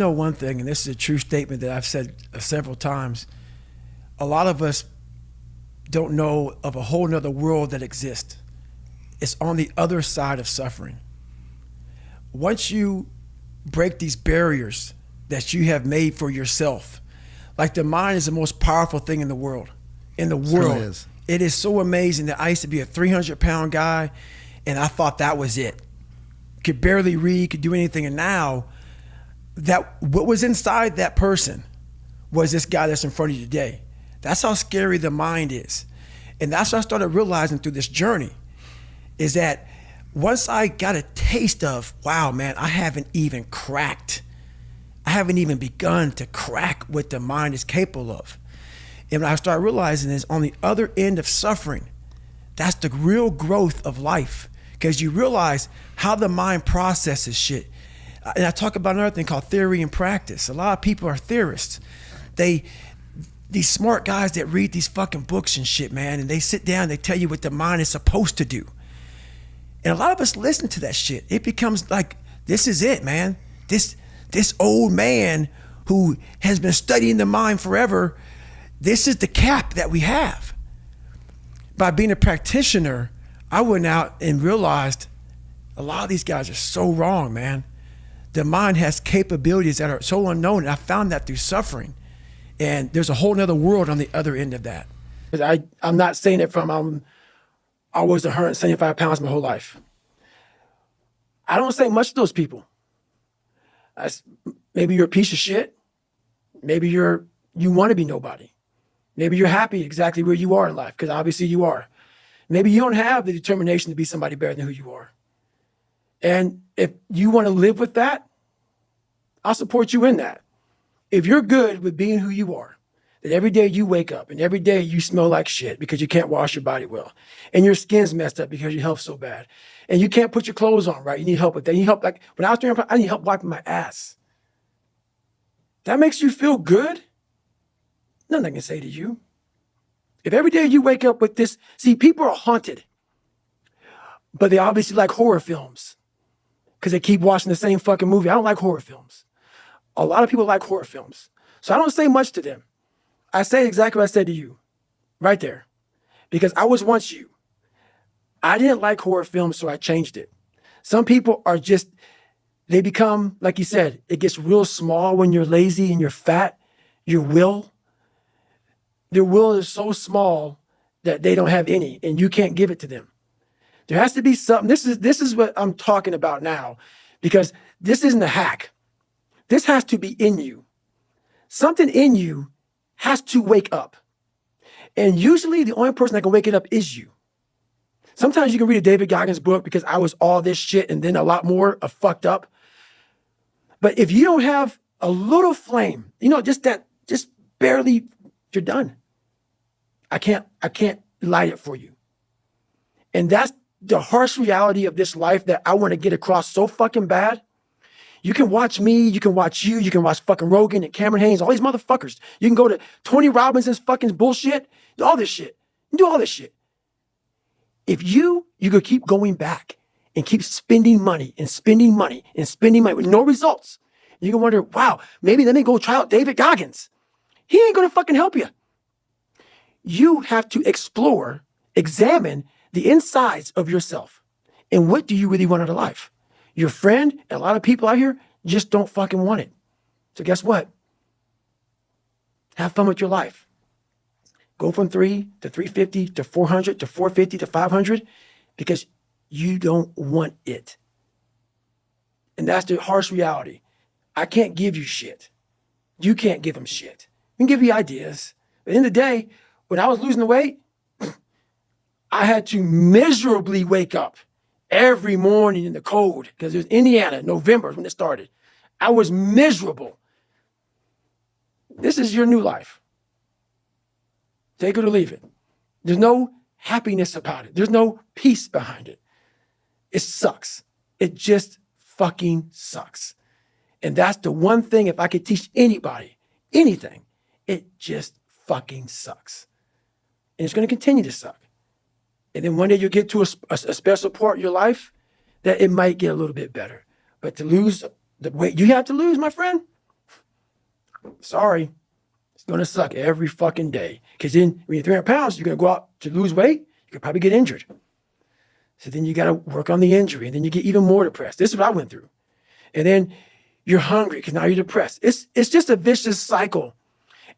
Know one thing, and this is a true statement that I've said several times. A lot of us don't know of a whole nother world that exists. It's on the other side of suffering. Once you break these barriers that you have made for yourself, like the mind is the most powerful thing in the world. In the world. Is. It is so amazing that I used to be a 300-pound guy and I thought that was it. Could barely read, could do anything. And now, that what was inside that person was this guy that's in front of you today. That's how scary the mind is. And that's what I started realizing through this journey, is that once I got a taste of, wow, man, I haven't even begun to crack what the mind is capable of. And what I started realizing is on the other end of suffering, that's the real growth of life, because you realize how the mind processes shit. And I talk about another thing called theory and practice. A lot of people are theorists. These smart guys that read these fucking books and shit, man, and they sit down, they tell you what the mind is supposed to do. And a lot of us listen to that shit. It becomes like, this is it, man. This old man who has been studying the mind forever, this is the cap that we have. By being a practitioner, I went out and realized a lot of these guys are so wrong, man. The mind has capabilities that are so unknown, and I found that through suffering. And there's a whole nother world on the other end of that. I'm not saying it from I was 175 pounds my whole life. I don't say much to those people. Maybe you're a piece of shit. Maybe you want to be nobody. Maybe you're happy exactly where you are in life, because obviously you are. Maybe you don't have the determination to be somebody better than who you are. And if you want to live with that, I'll support you in that. If you're good with being who you are, that every day you wake up and every day you smell like shit because you can't wash your body well, and your skin's messed up because your health's so bad, and you can't put your clothes on right, you need help with that. You need help, like when I was doing, I need help wiping my ass. That makes you feel good? Nothing I can say to you. If every day you wake up with this, see, people are haunted, but they obviously like horror films because they keep watching the same fucking movie. I don't like horror films. A lot of people like horror films. So I don't say much to them. I say exactly what I said to you, right there. Because I was once you. I didn't like horror films, so I changed it. Some people are just, they become, like you said, it gets real small when you're lazy and you're fat. Their will is so small that they don't have any, and you can't give it to them. There has to be something. This is what I'm talking about now, because this isn't a hack. This has to be in you. Something in you has to wake up. And usually the only person that can wake it up is you. Sometimes you can read a David Goggins book because I was all this shit and then a lot more of fucked up. But if you don't have a little flame, just barely, you're done. I can't light it for you. And that's the harsh reality of this life that I want to get across so fucking bad. You can watch me, you can watch you, you can watch fucking Rogan and Cameron Haynes, all these motherfuckers. You can go to Tony Robbins's fucking bullshit, all this shit. You do all this shit. If you could keep going back and keep spending money and spending money and spending money with no results, you can wonder, wow, maybe let me go try out David Goggins. He ain't gonna fucking help you. You have to examine the insides of yourself. And what do you really want out of life? Your friend and a lot of people out here just don't fucking want it. So guess what? Have fun with your life. Go from 3 to 350 to 400 to 450 to 500 because you don't want it. And that's the harsh reality. I can't give you shit. You can't give them shit. I can give you ideas. But at the end of the day, when I was losing the weight, I had to miserably wake up every morning in the cold, because it was Indiana, November when it started. I was miserable. This is your new life. Take it or leave it. There's no happiness about it. There's no peace behind it. It sucks. It just fucking sucks. And that's the one thing, if I could teach anybody anything, it just fucking sucks. And it's going to continue to suck. And then one day you'll get to a special part in your life that it might get a little bit better. But to lose the weight you have to lose, my friend, Sorry. It's going to suck every fucking day. Because then when you're 300 pounds, you're going to go out to lose weight. You could probably get injured. So then you got to work on the injury. And then you get even more depressed. This is what I went through. And then you're hungry because now you're depressed. It's just a vicious cycle.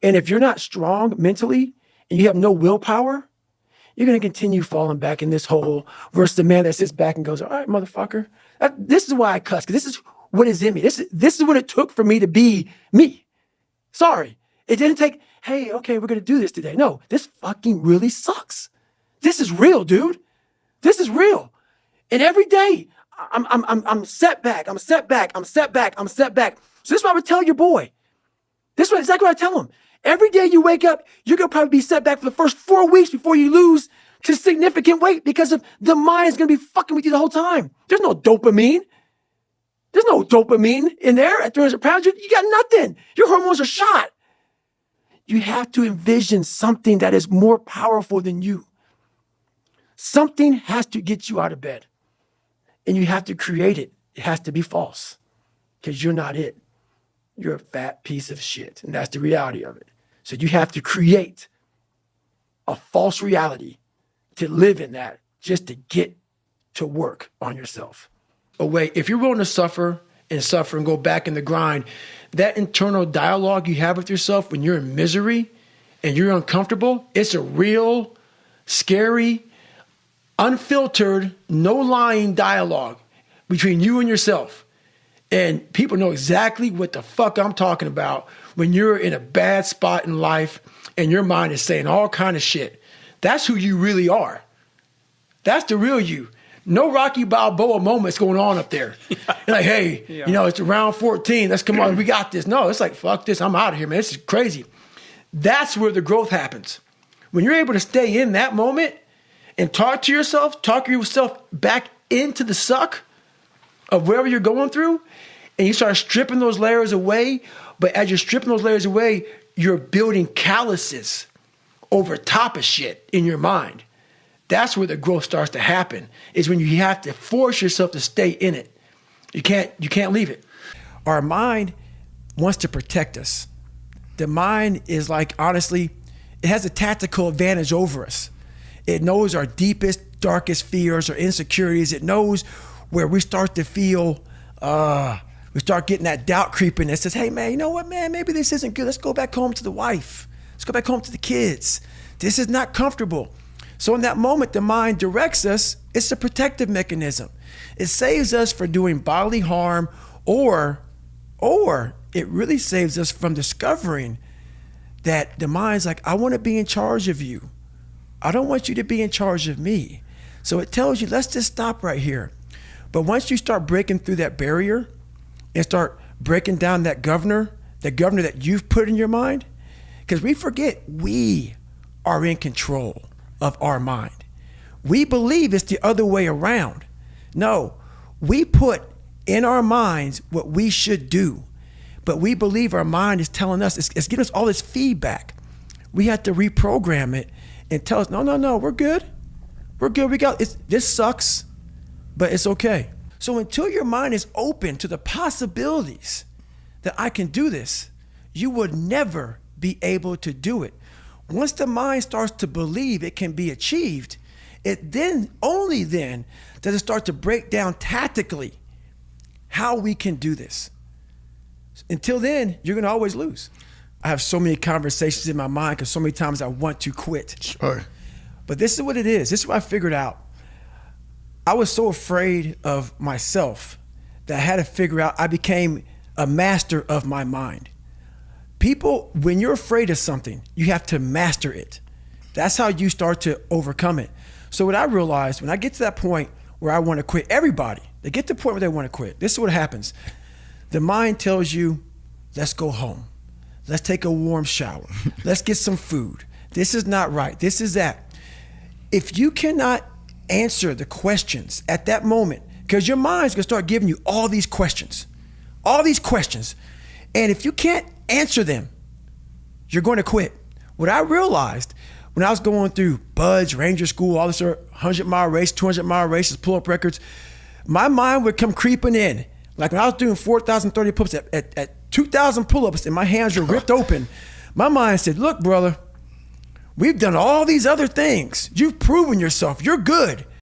And if you're not strong mentally and you have no willpower, you're going to continue falling back in this hole versus the man that sits back and goes, all right, motherfucker. This is why I cuss, because this is what is in me. This is what it took for me to be me. Sorry. It didn't take, hey, okay, we're going to do this today. No, this fucking really sucks. This is real, dude. This is real. And every day I'm set back. I'm set back. I'm set back. I'm set back. So this is what I would tell your boy. This is exactly what I tell him. Every day you wake up, you're going to probably be set back for the first 4 weeks before you lose to significant weight because of the mind is going to be fucking with you the whole time. There's no dopamine. There's no dopamine in there at 300 pounds. You got nothing. Your hormones are shot. You have to envision something that is more powerful than you. Something has to get you out of bed. And you have to create it. It has to be false because you're not it. You're a fat piece of shit. And that's the reality of it. So you have to create a false reality to live in that just to get to work on yourself. Oh, wait, if you're willing to suffer and go back in the grind, that internal dialogue you have with yourself when you're in misery and you're uncomfortable, it's a real, scary, unfiltered, no lying dialogue between you and yourself. And people know exactly what the fuck I'm talking about when you're in a bad spot in life and your mind is saying all kind of shit. That's who you really are. That's the real you. No Rocky Balboa moments going on up there. You're like, hey, it's round 14. Let's come on. We got this. No, it's like, fuck this. I'm out of here, man. This is crazy. That's where the growth happens. When you're able to stay in that moment and talk yourself back into the suck of wherever you're going through, and you start stripping those layers away. But as you're stripping those layers away, you're building calluses over top of shit in your mind. That's where the growth starts to happen, is when you have to force yourself to stay in it. You can't leave it. Our mind wants to protect us. The mind is like, honestly, it has a tactical advantage over us. It knows our deepest, darkest fears or insecurities. It knows where we start to feel, we start getting that doubt creeping that says, hey man, you know what, man, maybe this isn't good. Let's go back home to the wife. Let's go back home to the kids. This is not comfortable. So in that moment, the mind directs us. It's a protective mechanism. It saves us from doing bodily harm, or it really saves us from discovering that the mind's like, I want to be in charge of you. I don't want you to be in charge of me. So it tells you, let's just stop right here. But once you start breaking through that barrier and start breaking down that governor that you've put in your mind, because we forget we are in control of our mind. We believe it's the other way around. No, we put in our minds what we should do, but we believe our mind is telling us, it's giving us all this feedback. We have to reprogram it and tell us, no, we're good. We're good, this sucks, but it's okay. So until your mind is open to the possibilities that I can do this, you would never be able to do it. Once the mind starts to believe it can be achieved, only then does it start to break down tactically how we can do this. Until then, you're gonna always lose. I have so many conversations in my mind because so many times I want to quit. Sure. But this is what it is. This is what I figured out. I was so afraid of myself that I had to figure out, I became a master of my mind. People, when you're afraid of something, you have to master it. That's how you start to overcome it. So what I realized, when I get to that point where I want to quit, everybody, they get to the point where they want to quit. This is what happens. The mind tells you, let's go home. Let's take a warm shower. Let's get some food. This is not right. This is that. If you cannot answer the questions at that moment, because your mind's gonna start giving you all these questions. And if you can't answer them, you're going to quit. What I realized when I was going through Buds, Ranger School, all this 100-mile race, 200-mile races, pull-up records, my mind would come creeping in. Like when I was doing 4,030 pull-ups at 2,000 pull-ups and my hands are ripped open, my mind said, look, brother, we've done all these other things. You've proven yourself. You're good.